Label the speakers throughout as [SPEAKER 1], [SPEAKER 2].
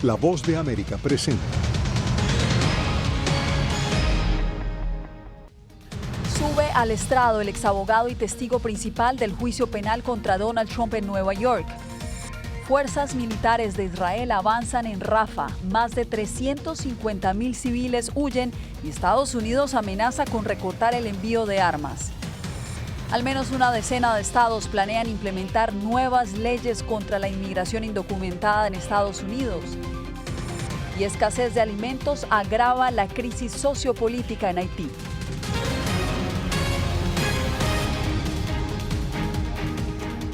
[SPEAKER 1] La Voz de América presenta.
[SPEAKER 2] Sube al estrado el exabogado y testigo principal del juicio penal contra Donald Trump en Nueva York. Fuerzas militares de Israel avanzan en Rafah. Más de 350,000 civiles huyen y Estados Unidos amenaza con recortar el envío de armas. Al menos una decena de estados planean implementar nuevas leyes contra la inmigración indocumentada en Estados Unidos. Y escasez de alimentos agrava la crisis sociopolítica en Haití.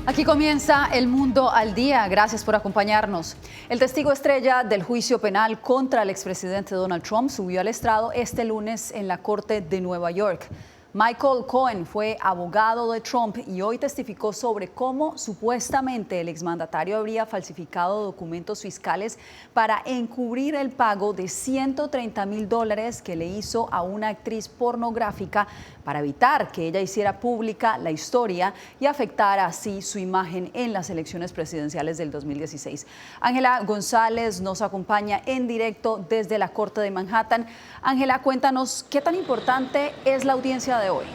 [SPEAKER 2] Aquí comienza El Mundo al Día. Gracias por acompañarnos. El testigo estrella del juicio penal contra el expresidente Donald Trump subió al estrado este lunes en la Corte de Nueva York. Michael Cohen fue abogado de Trump y hoy testificó sobre cómo supuestamente el exmandatario habría falsificado documentos fiscales para encubrir el pago de $130,000 que le hizo a una actriz pornográfica para evitar que ella hiciera pública la historia y afectara así su imagen en las elecciones presidenciales del 2016. Ángela González nos acompaña en directo desde la Corte de Manhattan. Ángela, cuéntanos qué tan importante es la audiencia de hoy.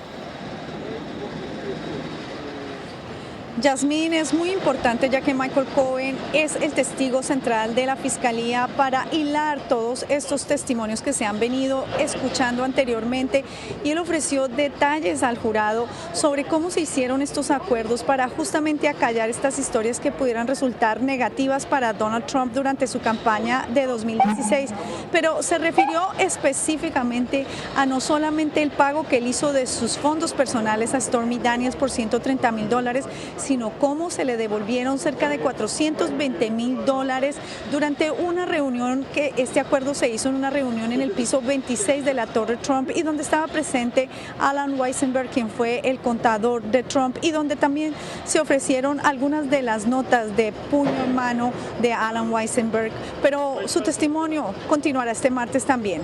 [SPEAKER 3] Yasmín, es muy importante ya que Michael Cohen es el testigo central de la Fiscalía para hilar todos estos testimonios que se han venido escuchando anteriormente, y él ofreció detalles al jurado sobre cómo se hicieron estos acuerdos para justamente acallar estas historias que pudieran resultar negativas para Donald Trump durante su campaña de 2016, pero se refirió específicamente a no solamente el pago que él hizo de sus fondos personales a Stormy Daniels por $130,000, sino cómo se le devolvieron cerca de $420,000 durante una reunión, que este acuerdo se hizo en una reunión en el piso 26 de la Torre Trump, y donde estaba presente Alan Weissenberg, quien fue el contador de Trump, y donde también se ofrecieron algunas de las notas de puño en mano de Alan Weissenberg, pero su testimonio continuará este martes también.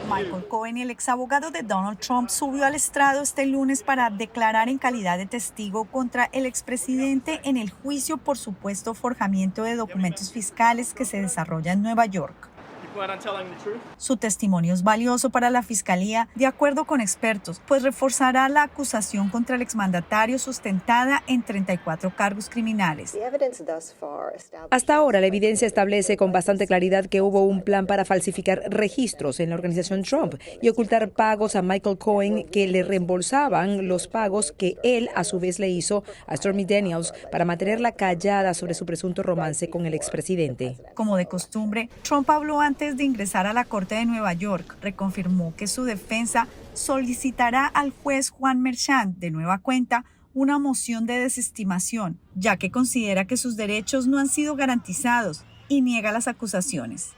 [SPEAKER 3] Michael Cohen, el exabogado de Donald Trump, subió al estrado este lunes para declarar en calidad de testigo contra el expresidente en el juicio por supuesto forjamiento de documentos fiscales que se desarrolla en Nueva York. Su testimonio es valioso para la Fiscalía, de acuerdo con expertos, pues reforzará la acusación contra el exmandatario sustentada en 34 cargos criminales.
[SPEAKER 4] Hasta ahora, la evidencia establece con bastante claridad que hubo un plan para falsificar registros en la organización Trump y ocultar pagos a Michael Cohen que le reembolsaban los pagos que él a su vez le hizo a Stormy Daniels para mantenerla callada sobre su presunto romance con el expresidente.
[SPEAKER 3] Como de costumbre, Trump habló antes de ingresar a la Corte de Nueva York. Reconfirmó que su defensa solicitará al juez Juan Merchan de nueva cuenta una moción de desestimación, ya que considera que sus derechos no han sido garantizados y niega las acusaciones.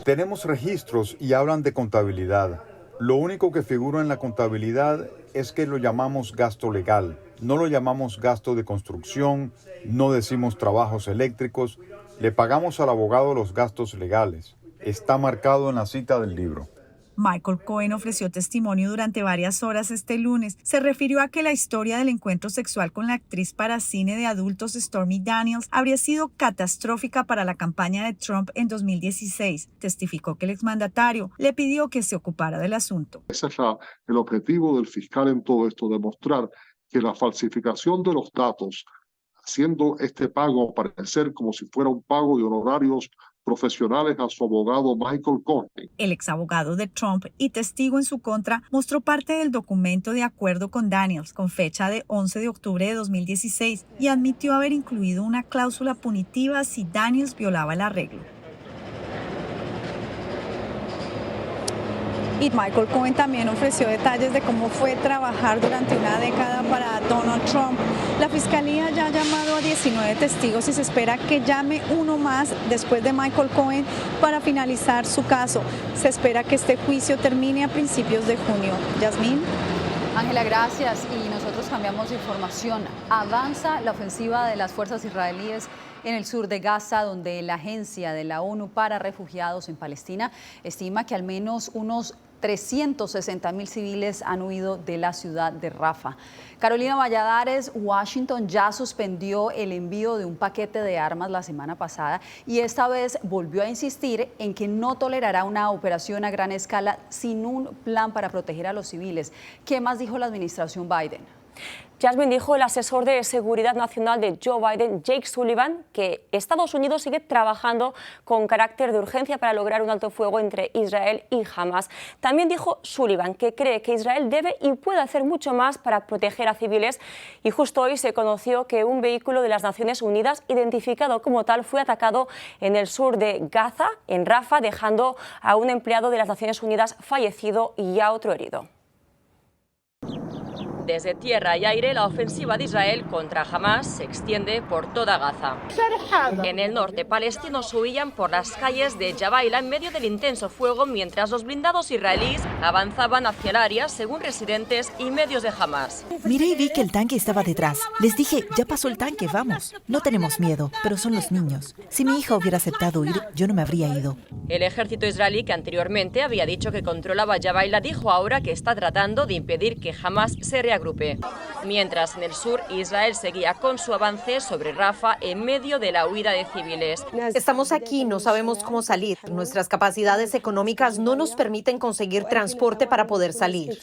[SPEAKER 5] Tenemos registros y hablan de contabilidad. Lo único que figura en la contabilidad es que lo llamamos gasto legal. No lo llamamos gasto de construcción, no decimos trabajos eléctricos. Le pagamos al abogado los gastos legales. Está marcado en la cita del libro.
[SPEAKER 3] Michael Cohen ofreció testimonio durante varias horas este lunes. Se refirió a que la historia del encuentro sexual con la actriz para cine de adultos Stormy Daniels habría sido catastrófica para la campaña de Trump en 2016. Testificó que el exmandatario le pidió que se ocupara del asunto.
[SPEAKER 6] Ese es el objetivo del fiscal en todo esto, demostrar que la falsificación de los datos, haciendo este pago parecer como si fuera un pago de honorarios profesionales a su abogado Michael Cohen.
[SPEAKER 3] El exabogado de Trump y testigo en su contra mostró parte del documento de acuerdo con Daniels con fecha de 11 de octubre de 2016 y admitió haber incluido una cláusula punitiva si Daniels violaba el arreglo. Y Michael Cohen también ofreció detalles de cómo fue trabajar durante una década para Donald Trump. La Fiscalía ya ha llamado a 19 testigos y se espera que llame uno más después de Michael Cohen para finalizar su caso. Se espera que este juicio termine a principios de junio. Yasmín.
[SPEAKER 2] Ángela, gracias. Y nosotros cambiamos de información. Avanza la ofensiva de las fuerzas israelíes en el sur de Gaza, donde la Agencia de la ONU para Refugiados en Palestina estima que al menos unos 360,000 civiles han huido de la ciudad de Rafah. Carolina Valladares, Washington ya suspendió el envío de un paquete de armas la semana pasada y esta vez volvió a insistir en que no tolerará una operación a gran escala sin un plan para proteger a los civiles. ¿Qué más dijo la administración Biden?
[SPEAKER 7] Jasmine, dijo el asesor de Seguridad Nacional de Joe Biden, Jake Sullivan, que Estados Unidos sigue trabajando con carácter de urgencia para lograr un alto fuego entre Israel y Hamas. También dijo Sullivan que cree que Israel debe y puede hacer mucho más para proteger a civiles y justo hoy se conoció que un vehículo de las Naciones Unidas identificado como tal fue atacado en el sur de Gaza, en Rafah, dejando a un empleado de las Naciones Unidas fallecido y a otro herido. Desde tierra y aire, la ofensiva de Israel contra Hamas se extiende por toda Gaza. En el norte, palestinos huían por las calles de Jabaila en medio del intenso fuego mientras los blindados israelíes avanzaban hacia el área, según residentes y medios de Hamas.
[SPEAKER 8] Miré y vi que el tanque estaba detrás. Les dije, ya pasó el tanque, vamos. No tenemos miedo, pero son los niños. Si mi hija hubiera aceptado ir, yo no me habría ido.
[SPEAKER 7] El ejército israelí, que anteriormente había dicho que controlaba Jabaila, dijo ahora que está tratando de impedir que Hamas se reagrupe. Mientras en el sur, Israel seguía con su avance sobre Rafah en medio de la huida de civiles.
[SPEAKER 9] Estamos aquí, no sabemos cómo salir. Nuestras capacidades económicas no nos permiten conseguir transporte para poder salir.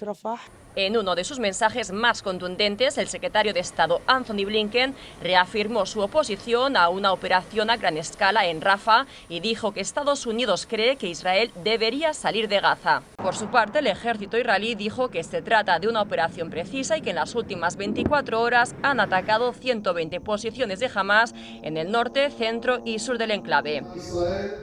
[SPEAKER 7] En uno de sus mensajes más contundentes, el secretario de Estado Anthony Blinken reafirmó su oposición a una operación a gran escala en Rafah y dijo que Estados Unidos cree que Israel debería salir de Gaza. Por su parte, el ejército israelí dijo que se trata de una operación precisa y que en las últimas 24 horas han atacado 120 posiciones de Hamas en el norte, centro y sur del enclave.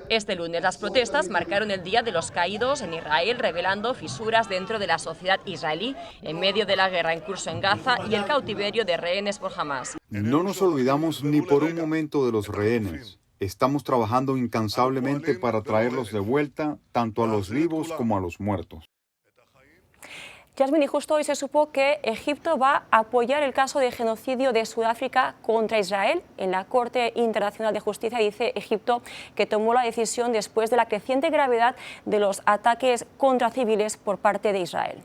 [SPEAKER 7] Este lunes las protestas marcaron el Día de los Caídos en Israel, revelando fisuras dentro de la sociedad israelí en medio de la guerra en curso en Gaza y el cautiverio de rehenes por Hamas.
[SPEAKER 5] No nos olvidamos ni por un momento de los rehenes. Estamos trabajando incansablemente para traerlos de vuelta, tanto a los vivos como a los muertos.
[SPEAKER 7] Jasmine, y justo hoy se supo que Egipto va a apoyar el caso de genocidio de Sudáfrica contra Israel en la Corte Internacional de Justicia. Dice Egipto que tomó la decisión después de la creciente gravedad de los ataques contra civiles por parte de Israel.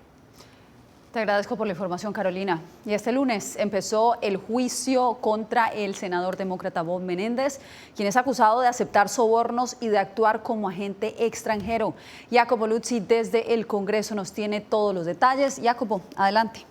[SPEAKER 2] Te agradezco por la información, Carolina. Y este lunes empezó el juicio contra el senador demócrata Bob Menéndez, quien es acusado de aceptar sobornos y de actuar como agente extranjero. Jacopo Luzzi desde el Congreso nos tiene todos los detalles. Jacopo, adelante.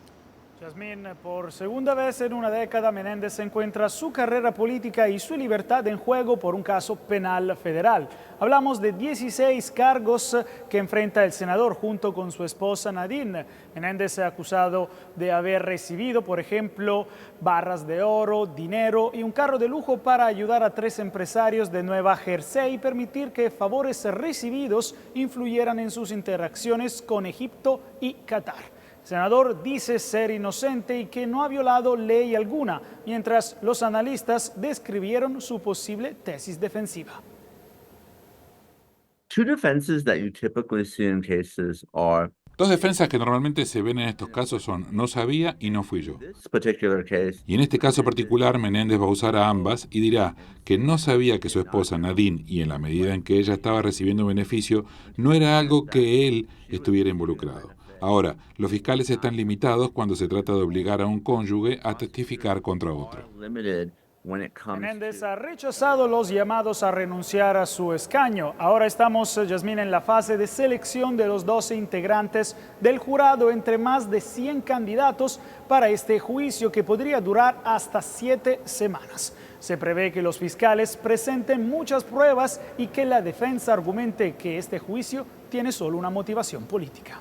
[SPEAKER 10] Jasmine, por segunda vez en una década, Menéndez encuentra su carrera política y su libertad en juego por un caso penal federal. Hablamos de 16 cargos que enfrenta el senador junto con su esposa Nadine. Menéndez es acusado de haber recibido, por ejemplo, barras de oro, dinero y un carro de lujo para ayudar a 3 empresarios de Nueva Jersey y permitir que favores recibidos influyeran en sus interacciones con Egipto y Qatar. El senador dice ser inocente y que no ha violado ley alguna, mientras los analistas describieron su posible tesis defensiva.
[SPEAKER 11] Dos defensas que normalmente se ven en estos casos son no sabía y no fui yo. Y en este caso particular, Menéndez va a usar a ambas y dirá que no sabía que su esposa Nadine, y en la medida en que ella estaba recibiendo beneficio, no era algo que él estuviera involucrado. Ahora, los fiscales están limitados cuando se trata de obligar a un cónyuge a testificar contra otro.
[SPEAKER 10] Menéndez ha rechazado los llamados a renunciar a su escaño. Ahora estamos, Jasmine, en la fase de selección de los 12 integrantes del jurado entre más de 100 candidatos para este juicio que podría durar hasta 7 semanas. Se prevé que los fiscales presenten muchas pruebas y que la defensa argumente que este juicio tiene solo una motivación política.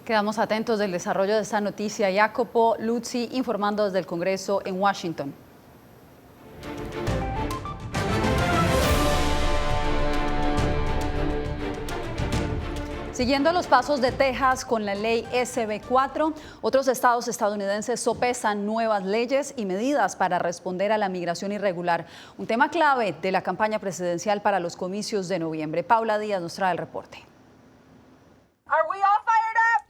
[SPEAKER 2] Quedamos atentos del desarrollo de esta noticia. Jacopo Luzzi informando desde el Congreso en Washington. Siguiendo los pasos de Texas con la ley SB4, otros estados estadounidenses sopesan nuevas leyes y medidas para responder a la migración irregular, un tema clave de la campaña presidencial para los comicios de noviembre. Paula Díaz nos trae el reporte.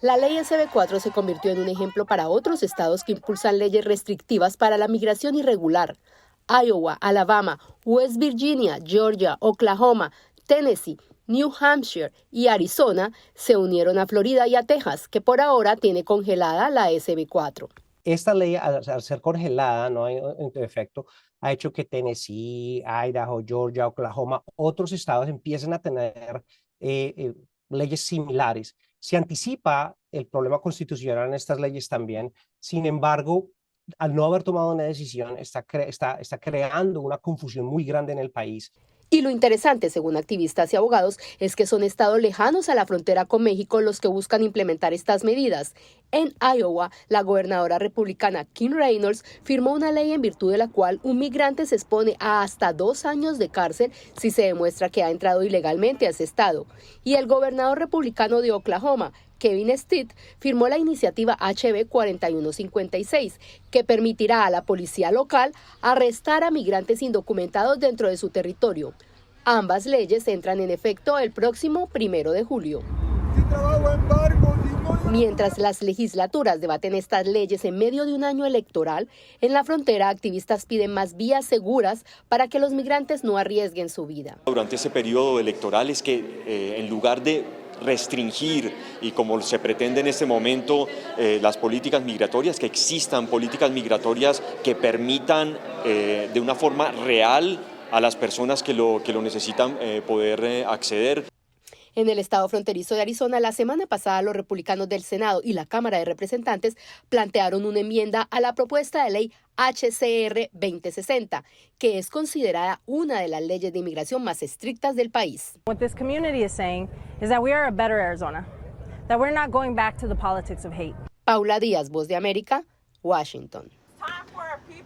[SPEAKER 12] La ley SB4 se convirtió en un ejemplo para otros estados que impulsan leyes restrictivas para la migración irregular. Iowa, Alabama, West Virginia, Georgia, Oklahoma, Tennessee New Hampshire y Arizona se unieron a Florida y a Texas, que por ahora tiene congelada la SB4.
[SPEAKER 13] Esta ley, al ser congelada, no hay en efecto, ha hecho que Tennessee, Idaho, Georgia, Oklahoma, otros estados empiecen a tener leyes similares. Se anticipa el problema constitucional en estas leyes también. Sin embargo, al no haber tomado una decisión, está creando una confusión muy grande en el país.
[SPEAKER 12] Y lo interesante, según activistas y abogados, es que son estados lejanos a la frontera con México los que buscan implementar estas medidas. En Iowa, la gobernadora republicana Kim Reynolds firmó una ley en virtud de la cual un migrante se expone a hasta 2 años de cárcel si se demuestra que ha entrado ilegalmente a ese estado. Y el gobernador republicano de Oklahoma, Kevin Stitt, firmó la iniciativa HB 4156, que permitirá a la policía local arrestar a migrantes indocumentados dentro de su territorio. Ambas leyes entran en efecto el próximo 1 de julio. Mientras las legislaturas debaten estas leyes en medio de un año electoral, en la frontera activistas piden más vías seguras para que los migrantes no arriesguen su vida.
[SPEAKER 14] Durante ese periodo electoral es que en lugar de restringir y como se pretende en este momento las políticas migratorias, que existan políticas migratorias que permitan de una forma real a las personas que lo necesitan poder acceder.
[SPEAKER 12] En el estado fronterizo de Arizona, la semana pasada los republicanos del Senado y la Cámara de Representantes plantearon una enmienda a la propuesta de ley HCR 2060, que es considerada una de las leyes de inmigración más estrictas del país.
[SPEAKER 15] What this community is saying is that we are a better Arizona, that we're not going back to the politics of hate.
[SPEAKER 12] Paula Díaz, Voz de América, Washington.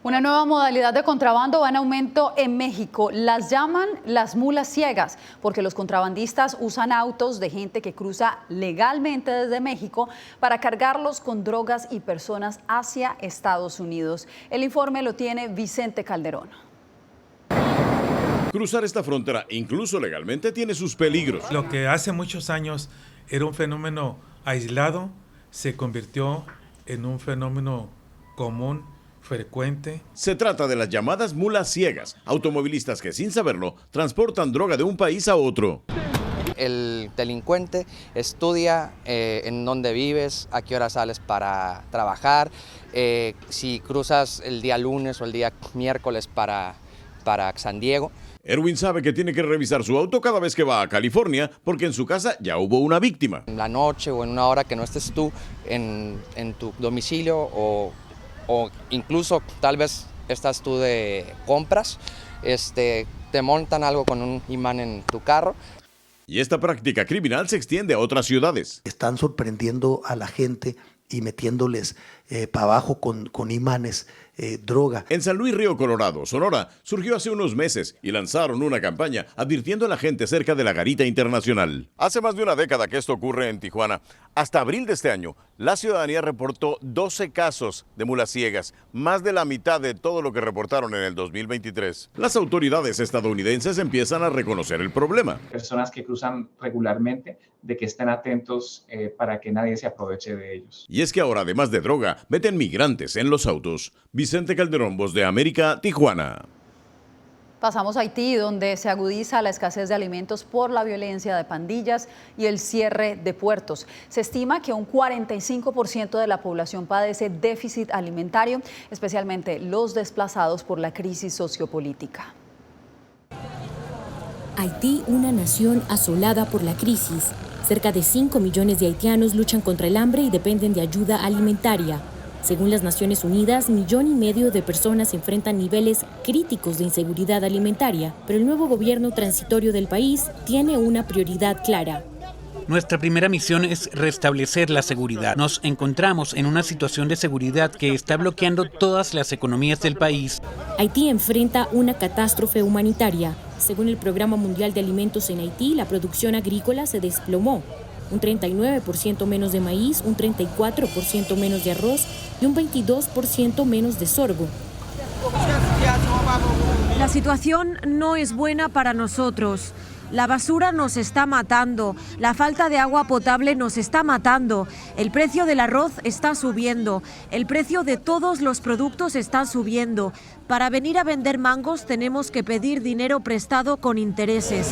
[SPEAKER 2] Una nueva modalidad de contrabando va en aumento en México. Las llaman las mulas ciegas, porque los contrabandistas usan autos de gente que cruza legalmente desde México para cargarlos con drogas y personas hacia Estados Unidos. El informe lo tiene Vicente Calderón.
[SPEAKER 16] Cruzar esta frontera, incluso legalmente, tiene sus peligros.
[SPEAKER 17] Lo que hace muchos años era un fenómeno aislado, se convirtió en un fenómeno común, frecuente.
[SPEAKER 16] Se trata de las llamadas mulas ciegas, automovilistas que sin saberlo transportan droga de un país a otro.
[SPEAKER 18] El delincuente estudia en dónde vives, a qué hora sales para trabajar, si cruzas el día lunes o el día miércoles para San Diego.
[SPEAKER 16] Erwin sabe que tiene que revisar su auto cada vez que va a California porque en su casa ya hubo una víctima.
[SPEAKER 18] En la noche o en una hora que no estés tú en tu domicilio o incluso tal vez estás tú de compras, te montan algo con un imán en tu carro.
[SPEAKER 16] Y esta práctica criminal se extiende a otras ciudades.
[SPEAKER 19] Están sorprendiendo a la gente y metiéndoles para abajo con imanes droga.
[SPEAKER 16] En San Luis Río Colorado, Sonora, surgió hace unos meses y lanzaron una campaña advirtiendo a la gente cerca de la garita internacional. Hace más de una década que esto ocurre en Tijuana. Hasta abril de este año, la ciudadanía reportó 12 casos de mulas ciegas, más de la mitad de todo lo que reportaron en el 2023. Las autoridades estadounidenses empiezan a reconocer el problema.
[SPEAKER 20] Personas que cruzan regularmente, de que estén atentos para que nadie se aproveche de ellos.
[SPEAKER 16] Y es que ahora, además de droga, meten migrantes en los autos. Vicente Calderón, Voz de América, Tijuana.
[SPEAKER 2] Pasamos a Haití, donde se agudiza la escasez de alimentos por la violencia de pandillas y el cierre de puertos. Se estima que un 45% de la población padece déficit alimentario, especialmente los desplazados por la crisis sociopolítica.
[SPEAKER 21] Haití, una nación asolada por la crisis. Cerca de 5 millones de haitianos luchan contra el hambre y dependen de ayuda alimentaria. Según las Naciones Unidas, 1,5 millones de personas enfrentan niveles críticos de inseguridad alimentaria, pero el nuevo gobierno transitorio del país tiene una prioridad clara.
[SPEAKER 22] Nuestra primera misión es restablecer la seguridad. Nos encontramos en una situación de seguridad que está bloqueando todas las economías del país.
[SPEAKER 21] Haití enfrenta una catástrofe humanitaria. Según el Programa Mundial de Alimentos en Haití, la producción agrícola se desplomó. Un 39% menos de maíz, un 34% menos de arroz y un 22% menos de sorgo.
[SPEAKER 23] La situación no es buena para nosotros.
[SPEAKER 1] La basura nos está matando, la falta de agua potable nos está matando, el precio del arroz está subiendo, el precio de todos los productos está subiendo. Para venir a vender mangos tenemos que pedir dinero prestado con intereses.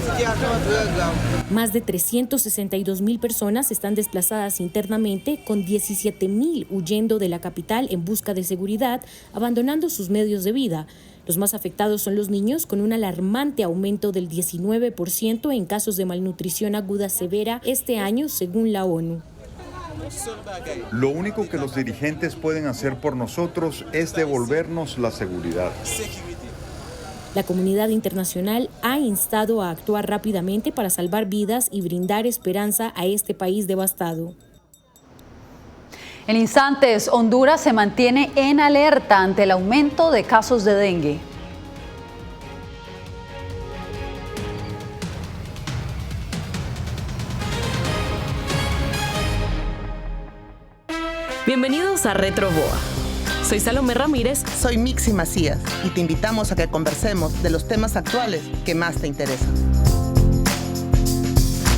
[SPEAKER 21] Más de 362.000 personas están desplazadas internamente, con 17.000 huyendo de la capital en busca de seguridad, abandonando sus medios de vida. Los más afectados son los niños, con un alarmante aumento del 19% en casos de malnutrición aguda severa este año, según la ONU.
[SPEAKER 5] Lo único que los dirigentes pueden hacer por nosotros es devolvernos la seguridad.
[SPEAKER 21] La comunidad internacional ha instado a actuar rápidamente para salvar vidas y brindar esperanza a este país devastado.
[SPEAKER 2] En instantes, Honduras se mantiene en alerta ante el aumento de casos de dengue.
[SPEAKER 4] Bienvenidos a RetroBoa. Soy Salomé Ramírez.
[SPEAKER 23] Soy Mixi Macías y te invitamos a que conversemos de los temas actuales que más te interesan.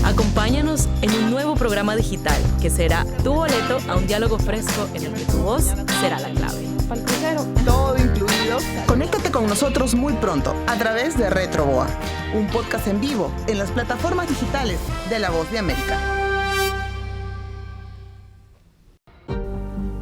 [SPEAKER 4] Acompáñanos en un nuevo programa digital que será tu boleto a un diálogo fresco en el que tu voz será la clave.
[SPEAKER 23] Para el crucero, todo incluido. Conéctate con nosotros muy pronto a través de RetroBoa, un podcast en vivo en las plataformas digitales de La Voz de América.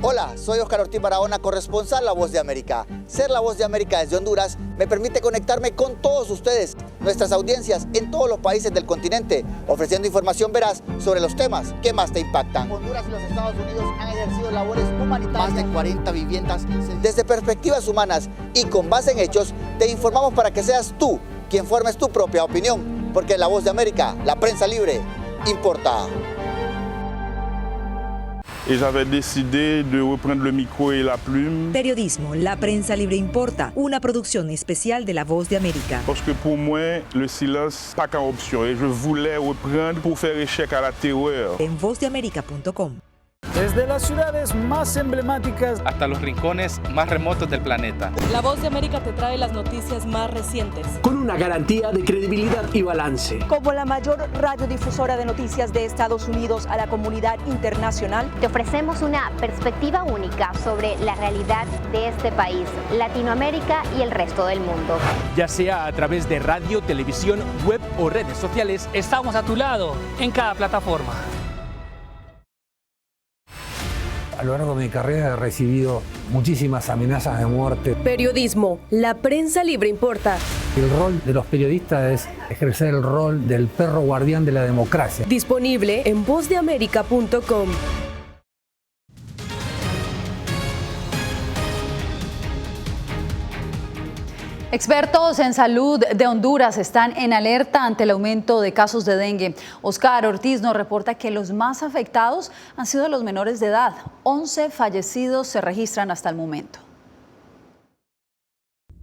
[SPEAKER 24] Hola, soy Oscar Ortiz Barahona, corresponsal La Voz de América. Ser La Voz de América desde Honduras me permite conectarme con todos ustedes, nuestras audiencias en todos los países del continente, ofreciendo información veraz sobre los temas que más te impactan. Honduras y los Estados Unidos han ejercido labores humanitarias. Más de 40 viviendas. Desde perspectivas humanas y con base en hechos, te informamos para que seas tú quien formes tu propia opinión, porque La Voz de América, la prensa libre, importa.
[SPEAKER 25] Et j'avais décidé de reprendre le micro et la plume.
[SPEAKER 26] Periodismo, la prensa libre importa, una producción especial de La Voz de América.
[SPEAKER 25] Parce que pour moi, le silence pas qu'une option et je voulais reprendre pour faire échec à la terreur.
[SPEAKER 26] En vozdeamerica.com.
[SPEAKER 10] Desde las ciudades más emblemáticas
[SPEAKER 27] hasta los rincones más remotos del planeta.
[SPEAKER 4] La Voz de América te trae las noticias más recientes.
[SPEAKER 28] Con una garantía de credibilidad y balance.
[SPEAKER 29] Como la mayor radiodifusora de noticias de Estados Unidos a la comunidad internacional,
[SPEAKER 30] te ofrecemos una perspectiva única sobre la realidad de este país, Latinoamérica y el resto del mundo.
[SPEAKER 28] Ya sea a través de radio, televisión, web o redes sociales,
[SPEAKER 31] estamos a tu lado en cada plataforma.
[SPEAKER 32] A lo largo de mi carrera he recibido muchísimas amenazas de muerte.
[SPEAKER 4] Periodismo, la prensa libre importa.
[SPEAKER 32] El rol de los periodistas es ejercer el rol del perro guardián de la democracia.
[SPEAKER 4] Disponible en vozdeamerica.com.
[SPEAKER 2] Expertos en salud de Honduras están en alerta ante el aumento de casos de dengue. Oscar Ortiz nos reporta que los más afectados han sido los menores de edad. 11 fallecidos se registran hasta el momento.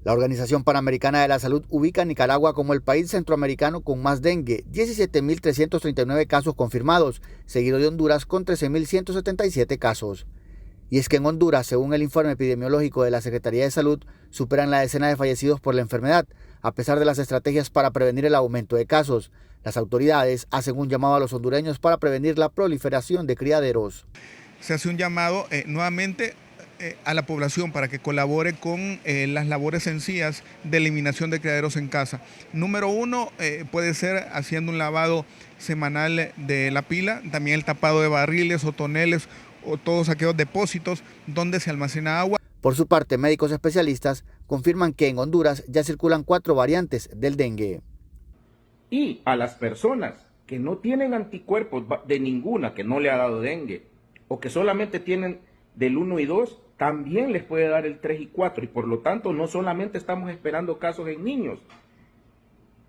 [SPEAKER 24] La Organización Panamericana de la Salud ubica a Nicaragua como el país centroamericano con más dengue, 17.339 casos confirmados, seguido de Honduras con 13.177 casos. Y es que en Honduras, según el informe epidemiológico de la Secretaría de Salud, superan la decena de fallecidos por la enfermedad, a pesar de las estrategias para prevenir el aumento de casos. Las autoridades hacen un llamado a los hondureños para prevenir la proliferación de criaderos.
[SPEAKER 33] Se hace un llamado nuevamente a la población para que colabore con las labores sencillas de eliminación de criaderos en casa. Número uno, puede ser haciendo un lavado semanal de la pila, también el tapado de barriles o toneles o todos aquellos depósitos donde se almacena agua.
[SPEAKER 24] Por su parte, médicos especialistas confirman que en Honduras ya circulan 4 variantes del dengue.
[SPEAKER 34] Y a las personas que no tienen anticuerpos de ninguna, que no le ha dado dengue, o que solamente tienen del 1 y 2, también les puede dar el 3 y 4. Y por lo tanto, no solamente estamos esperando casos en niños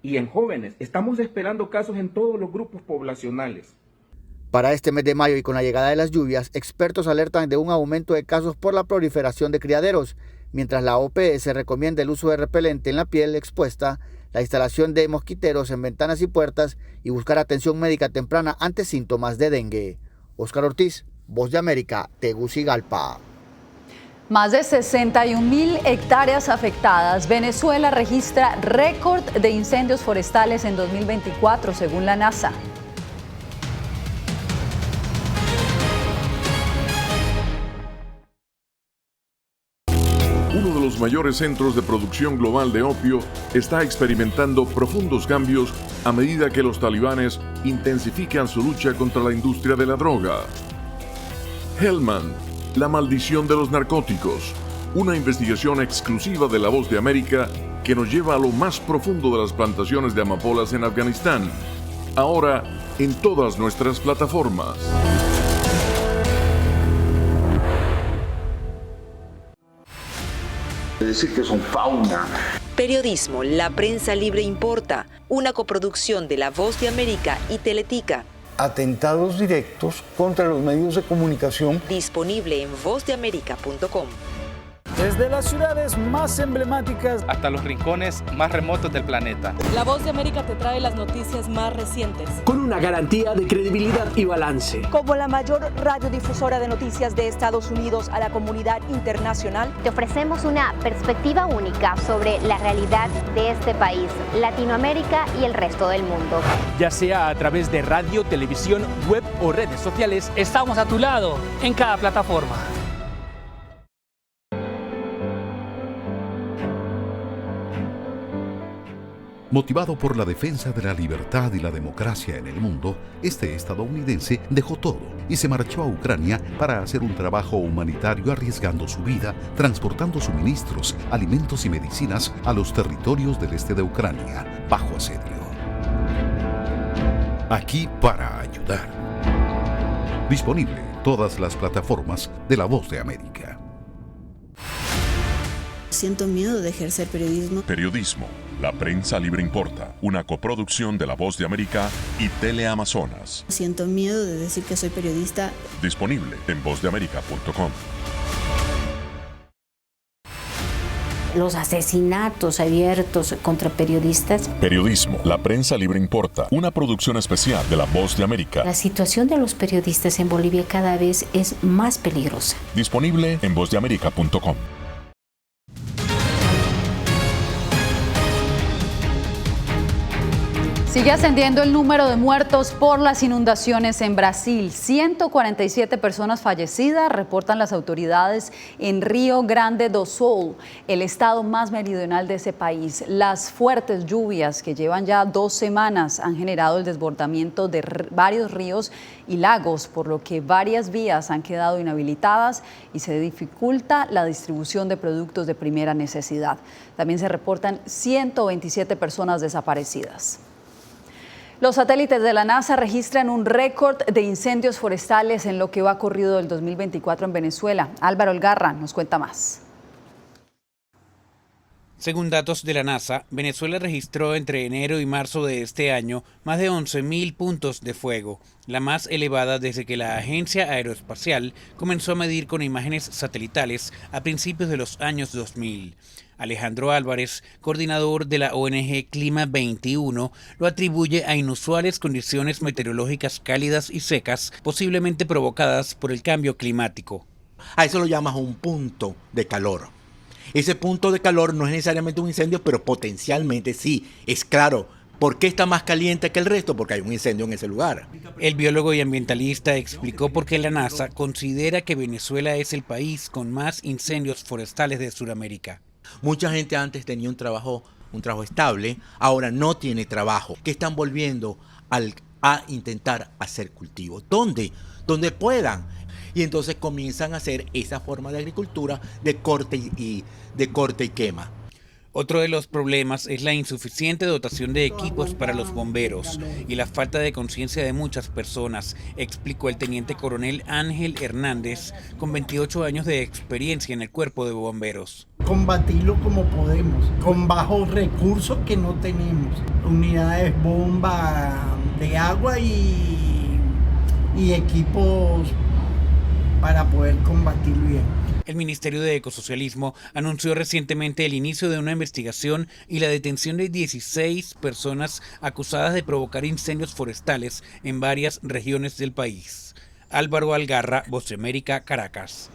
[SPEAKER 34] y en jóvenes, estamos esperando casos en todos los grupos poblacionales.
[SPEAKER 24] Para este mes de mayo y con la llegada de las lluvias, expertos alertan de un aumento de casos por la proliferación de criaderos, mientras la OPS recomienda el uso de repelente en la piel expuesta, la instalación de mosquiteros en ventanas y puertas y buscar atención médica temprana ante síntomas de dengue. Oscar Ortiz, Voz de América, Tegucigalpa.
[SPEAKER 2] Más de 61.000 hectáreas afectadas. Venezuela registra récord de incendios forestales en 2024, según la NASA.
[SPEAKER 3] Uno de los mayores centros de producción global de opio está experimentando profundos cambios a medida que los talibanes intensifican su lucha contra la industria de la droga. Helmand, la maldición de los narcóticos, una investigación exclusiva de La Voz de América que nos lleva a lo más profundo de las plantaciones de amapolas en Afganistán, ahora en todas nuestras plataformas.
[SPEAKER 6] Decir que son fauna.
[SPEAKER 26] Periodismo, la prensa libre importa, una coproducción de La Voz de América y Teletica.
[SPEAKER 7] Atentados directos contra los medios de comunicación.
[SPEAKER 26] Disponible en vozdeamerica.com.
[SPEAKER 10] Desde las ciudades más emblemáticas
[SPEAKER 27] hasta los rincones más remotos del planeta.
[SPEAKER 4] La Voz de América te trae las noticias más recientes.
[SPEAKER 28] Con una garantía de credibilidad y balance.
[SPEAKER 29] Como la mayor radiodifusora de noticias de Estados Unidos a la comunidad internacional,
[SPEAKER 30] te ofrecemos una perspectiva única sobre la realidad de este país, Latinoamérica y el resto del mundo.
[SPEAKER 28] Ya sea a través de radio, televisión, web o redes sociales,
[SPEAKER 31] estamos a tu lado en cada plataforma.
[SPEAKER 8] Motivado por la defensa de la libertad y la democracia en el mundo, este estadounidense dejó todo y se marchó a Ucrania para hacer un trabajo humanitario arriesgando su vida, transportando suministros, alimentos y medicinas a los territorios del este de Ucrania, bajo asedio. Aquí para ayudar. Disponible en todas las plataformas de La Voz de América.
[SPEAKER 9] Siento miedo de ejercer periodismo.
[SPEAKER 11] Periodismo. La prensa libre importa, una coproducción de La Voz de América y Teleamazonas.
[SPEAKER 9] Siento miedo de decir que soy periodista.
[SPEAKER 11] Disponible en vozdeamerica.com.
[SPEAKER 12] Los asesinatos abiertos contra periodistas.
[SPEAKER 11] Periodismo, la prensa libre importa, una producción especial de La Voz de América.
[SPEAKER 12] La situación de los periodistas en Bolivia cada vez es más peligrosa.
[SPEAKER 11] Disponible en vozdeamerica.com.
[SPEAKER 2] Sigue ascendiendo el número de muertos por las inundaciones en Brasil. 147 personas fallecidas, reportan las autoridades en Río Grande do Sul, el estado más meridional de ese país. Las fuertes lluvias que llevan ya 2 semanas han generado el desbordamiento de varios ríos y lagos, por lo que varias vías han quedado inhabilitadas y se dificulta la distribución de productos de primera necesidad. También se reportan 127 personas desaparecidas. Los satélites de la NASA registran un récord de incendios forestales en lo que va corrido del 2024 en Venezuela. Álvaro Algarra nos cuenta más.
[SPEAKER 22] Según datos de la NASA, Venezuela registró entre enero y marzo de este año más de 11.000 puntos de fuego, la más elevada desde que la Agencia Aeroespacial comenzó a medir con imágenes satelitales a principios de los años 2000. Alejandro Álvarez, coordinador de la ONG Clima 21, lo atribuye a inusuales condiciones meteorológicas cálidas y secas, posiblemente provocadas por el cambio climático.
[SPEAKER 13] A eso lo llamas un punto de calor. Ese punto de calor no es necesariamente un incendio, pero potencialmente sí. Es claro. ¿Por qué está más caliente que el resto? Porque hay un incendio en ese lugar.
[SPEAKER 22] El biólogo y ambientalista explicó por qué la NASA considera que Venezuela es el país con más incendios forestales de Sudamérica.
[SPEAKER 13] Mucha gente antes tenía un trabajo estable, ahora no tiene trabajo. ¿Qué están volviendo a intentar hacer cultivos? ¿Dónde? Donde puedan. Y entonces comienzan a hacer esa forma de agricultura de corte y quema.
[SPEAKER 22] Otro de los problemas es la insuficiente dotación de equipos para los bomberos y la falta de conciencia de muchas personas, explicó el teniente coronel Ángel Hernández, con 28 años de experiencia en el cuerpo de bomberos.
[SPEAKER 14] Combatirlo como podemos, con bajos recursos que no tenemos. Unidades bomba de agua y equipos para poder combatirlo bien.
[SPEAKER 22] El Ministerio de Ecosocialismo anunció recientemente el inicio de una investigación y la detención de 16 personas acusadas de provocar incendios forestales en varias regiones del país. Álvaro Algarra, Voz de América, Caracas.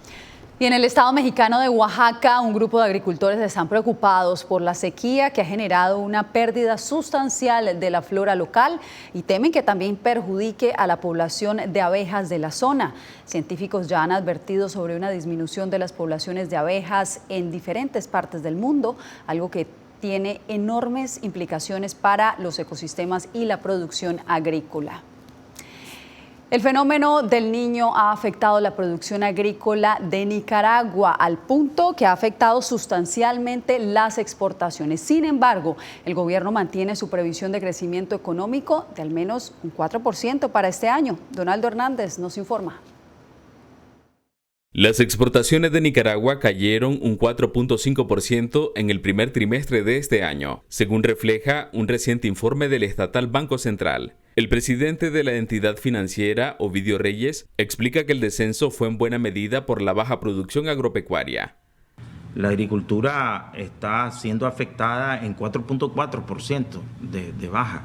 [SPEAKER 2] Y en el estado mexicano de Oaxaca, un grupo de agricultores están preocupados por la sequía que ha generado una pérdida sustancial de la flora local y temen que también perjudique a la población de abejas de la zona. Científicos ya han advertido sobre una disminución de las poblaciones de abejas en diferentes partes del mundo, algo que tiene enormes implicaciones para los ecosistemas y la producción agrícola. El fenómeno del Niño ha afectado la producción agrícola de Nicaragua al punto que ha afectado sustancialmente las exportaciones. Sin embargo, el gobierno mantiene su previsión de crecimiento económico de al menos un 4% para este año. Donaldo Hernández nos informa.
[SPEAKER 1] Las exportaciones de Nicaragua cayeron un 4.5% en el primer trimestre de este año, según refleja un reciente informe del estatal Banco Central. El presidente de la entidad financiera, Ovidio Reyes, explica que el descenso fue en buena medida por la baja producción agropecuaria.
[SPEAKER 5] La agricultura está siendo afectada en 4.4% de baja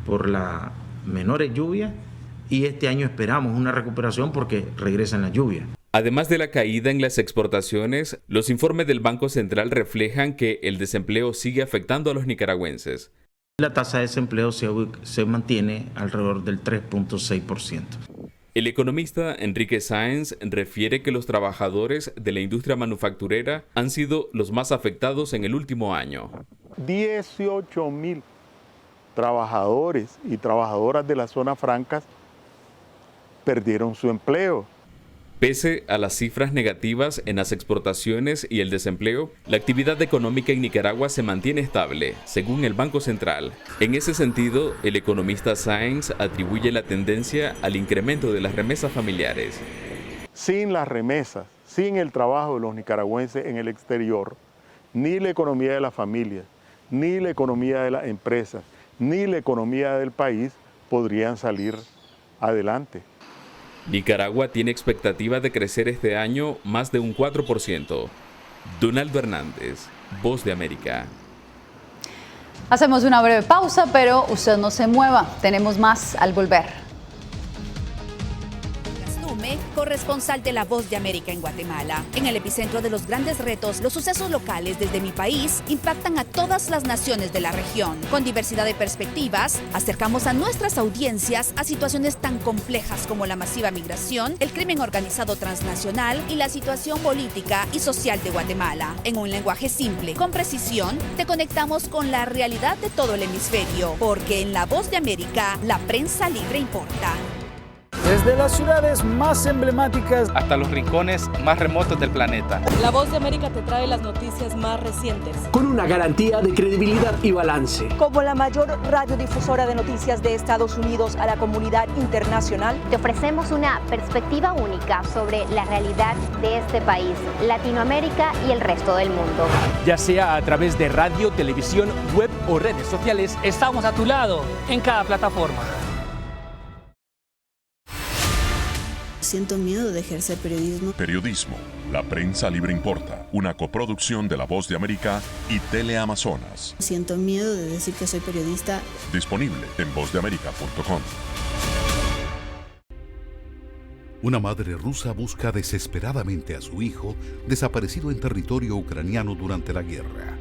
[SPEAKER 5] por las menores lluvias y este año esperamos una recuperación porque regresan las lluvias.
[SPEAKER 1] Además de la caída en las exportaciones, los informes del Banco Central reflejan que el desempleo sigue afectando a los nicaragüenses.
[SPEAKER 5] La tasa de desempleo se mantiene alrededor del 3.6%.
[SPEAKER 1] El economista Enrique Sáenz refiere que los trabajadores de la industria manufacturera han sido los más afectados en el último año.
[SPEAKER 15] 18,000 trabajadores y trabajadoras de las zonas francas perdieron su empleo.
[SPEAKER 1] Pese a las cifras negativas en las exportaciones y el desempleo, la actividad económica en Nicaragua se mantiene estable, según el Banco Central. En ese sentido, el economista Sáenz atribuye la tendencia al incremento de las remesas familiares.
[SPEAKER 15] Sin las remesas, sin el trabajo de los nicaragüenses en el exterior, ni la economía de las familias, ni la economía de las empresas, ni la economía del país podrían salir adelante.
[SPEAKER 1] Nicaragua tiene expectativa de crecer este año más de un 4%. Donaldo Hernández, Voz de América.
[SPEAKER 2] Hacemos una breve pausa, pero usted no se mueva. Tenemos más al volver.
[SPEAKER 16] Corresponsal de La Voz de América en Guatemala. En el epicentro de los grandes retos, los sucesos locales desde mi país impactan a todas las naciones de la región. Con diversidad de perspectivas, acercamos a nuestras audiencias a situaciones tan complejas como la masiva migración, el crimen organizado transnacional y la situación política y social de Guatemala. En un lenguaje simple, con precisión, te conectamos con la realidad de todo el hemisferio, porque en La Voz de América, la prensa libre importa.
[SPEAKER 10] Desde las ciudades más emblemáticas
[SPEAKER 27] hasta los rincones más remotos del planeta.
[SPEAKER 4] La Voz de América te trae las noticias más recientes.
[SPEAKER 31] Con una garantía de credibilidad y balance.
[SPEAKER 29] Como la mayor radiodifusora de noticias de Estados Unidos a la comunidad internacional,
[SPEAKER 30] te ofrecemos una perspectiva única sobre la realidad de este país, Latinoamérica y el resto del mundo.
[SPEAKER 28] Ya sea a través de radio, televisión, web o redes sociales,
[SPEAKER 31] estamos a tu lado en cada plataforma.
[SPEAKER 9] Siento miedo de ejercer periodismo.
[SPEAKER 11] Periodismo. La prensa libre importa. Una coproducción de La Voz de América y Teleamazonas.
[SPEAKER 9] Siento miedo de decir que soy periodista.
[SPEAKER 11] Disponible en vozdeamerica.com.
[SPEAKER 8] Una madre rusa busca desesperadamente a su hijo desaparecido en territorio ucraniano durante la guerra.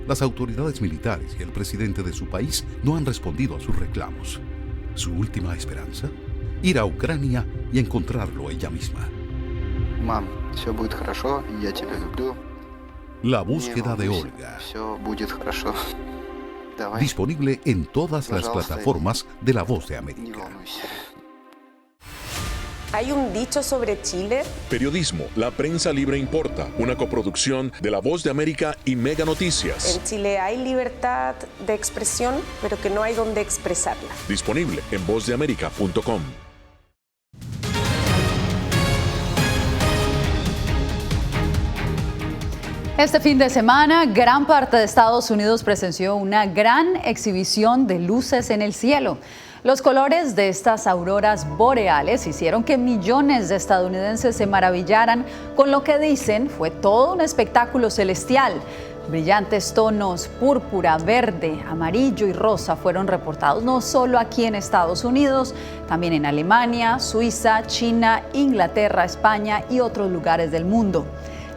[SPEAKER 8] Las autoridades militares y el presidente de su país no han respondido a sus reclamos. ¿Su última esperanza? Ir a Ucrania y encontrarlo ella misma.
[SPEAKER 17] Mam, все будет хорошо, я тебя люблю.
[SPEAKER 8] La búsqueda de Olga.
[SPEAKER 17] Все будет хорошо. Давай.
[SPEAKER 8] Disponible en todas las plataformas de La Voz de América.
[SPEAKER 18] ¿Hay un dicho sobre Chile?
[SPEAKER 11] Periodismo. La prensa libre importa. Una coproducción de La Voz de América y Mega Noticias.
[SPEAKER 18] En Chile hay libertad de expresión, pero que no hay donde expresarla.
[SPEAKER 11] Disponible en vozdeamerica.com.
[SPEAKER 2] Este fin de semana, gran parte de Estados Unidos presenció una gran exhibición de luces en el cielo. Los colores de estas auroras boreales hicieron que millones de estadounidenses se maravillaran con lo que dicen fue todo un espectáculo celestial. Brillantes tonos púrpura, verde, amarillo y rosa fueron reportados no solo aquí en Estados Unidos, también en Alemania, Suiza, China, Inglaterra, España y otros lugares del mundo.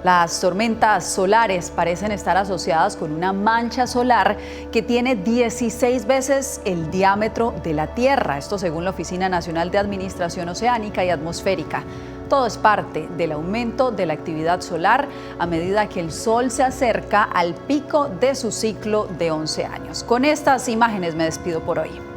[SPEAKER 2] Las tormentas solares parecen estar asociadas con una mancha solar que tiene 16 veces el diámetro de la Tierra, esto según la Oficina Nacional de Administración Oceánica y Atmosférica. Todo es parte del aumento de la actividad solar a medida que el Sol se acerca al pico de su ciclo de 11 años. Con estas imágenes me despido por hoy.